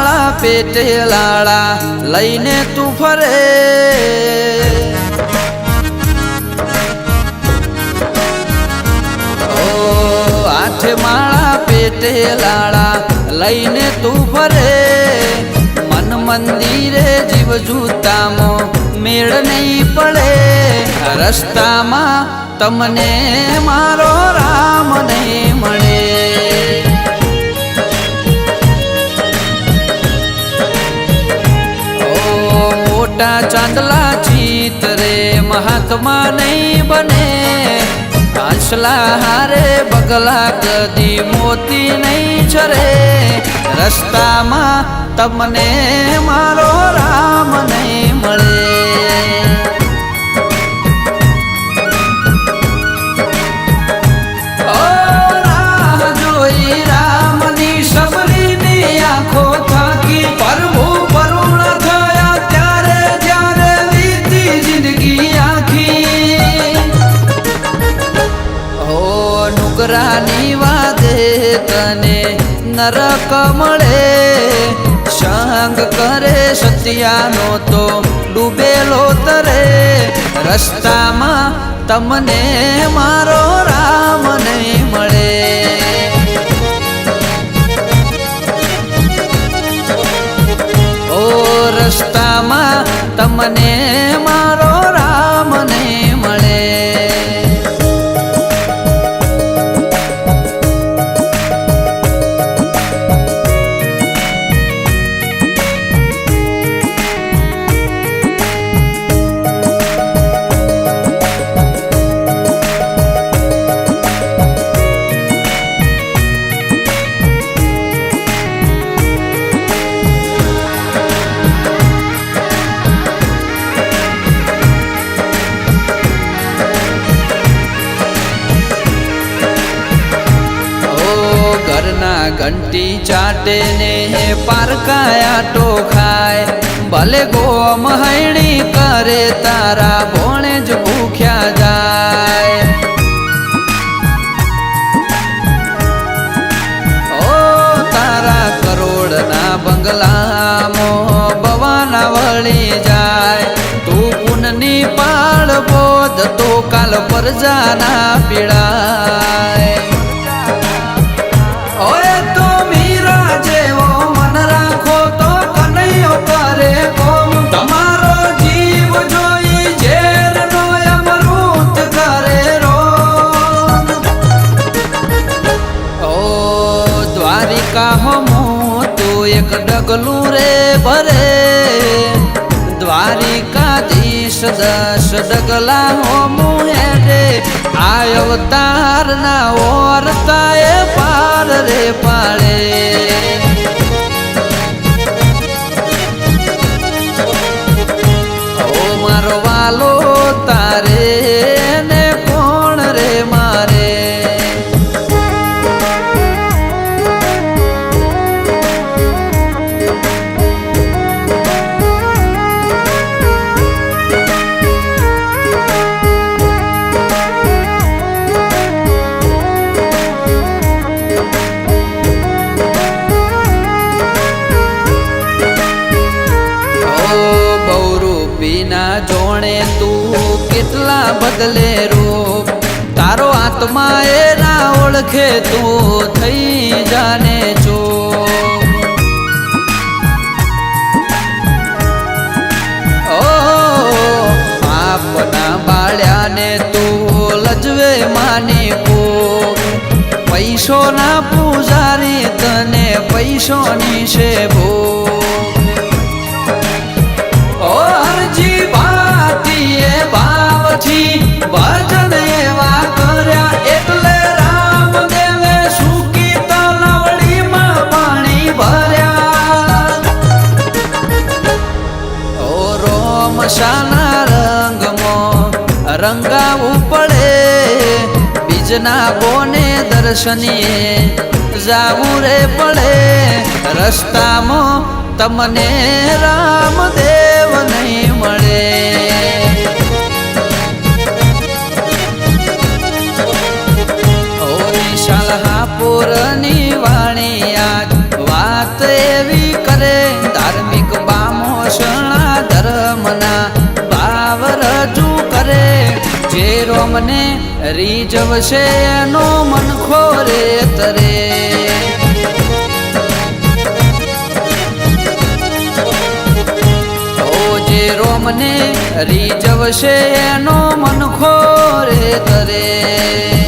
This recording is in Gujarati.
માળા પેટે લાળા લઈને તું ફરે, આઠે માળા પેટે લાળા લઈને તું ફરે, મન મંદિરે જીવ જૂતામાં મેળ નહીં પડે, રસ્તામાં તમને મારો રામ નહીં મળે. મોટા ચાંદલા ચિતરે મહાત્મા નહીં બને, કાંસલા હારે બગલા કદી મોતી નહીં ચરે, રસ્તામાં તમને મારો રામ નહીં મળે. રાહ જોઈ રામની સબરીની આંખો થાકી, પ્રભુ પરુણ થયા ત્યારે જ્યારે વીતી જિંદગી આખી. નુગરાની વાદે તને નરક મળે, સંગ કરે સત્યાનો તો ડૂબેલો તરે, રસ્તામાં તમને મારો રામ નહીં મળે. ઓ રસ્તામાં તમને મારો રામ નહીં મળે. ઘરના ઘંટી ચાટે ને પારકાયા ટો ખાય, ભલે ગોમ હૈણી કરે તારા ભોણે જ ભૂખ્યા જાય. ઓ તારા કરોડના બંગલામાં બવાના વળી જાય, તું પુનની પાળ બોધ તો કાલ પરજાના પીડાય. ઓય તો મીરા જેવો મન રાખો તો કનૈયો કરે કોમ, તમારો જીવ જોઈ ઝેરનો અમૃત કરે રોમ. ઓ દ્વારિકા હોમું તું એક ડગલું રે ભરે, દ્વારિકાધીશ 10 ડગલા હોમું હેડે, આ અવતારના ઓરતા એ પાર રે પાડે. ઓ મારો વાલો તારે ને કોણ રે મારે. જોણે તું કેટલા બદલે રૂપ, તારો આત્મા એ ના ઓળખે તું થઈ જાને છો. ઓ આપના બાળ્યાને તું લજવે માની કો, પૈસો ના પૂજારી તને પૈસોની છે ભો. ઓ હરજી ભાતીએ ભાવથી ભજન એવા કર્યા, એટલે રામદેવે સૂકી તલવડીમાં પાણી ભર્યા. ઓ રોમશાના રંગમાં રંગાવું પડે, બીજના બોને દર્શનીએ જાવું રે પડે, રસ્તામાં તમને રામદેવ નહીં મળે. ઓ વિશાલ હાપુરની વાણી આજ વાત એવી કરે, રોમને રીઝવશે એનો મનખો રે તરે. જે રોમને રીઝવશે એનો મનખો રે તરે.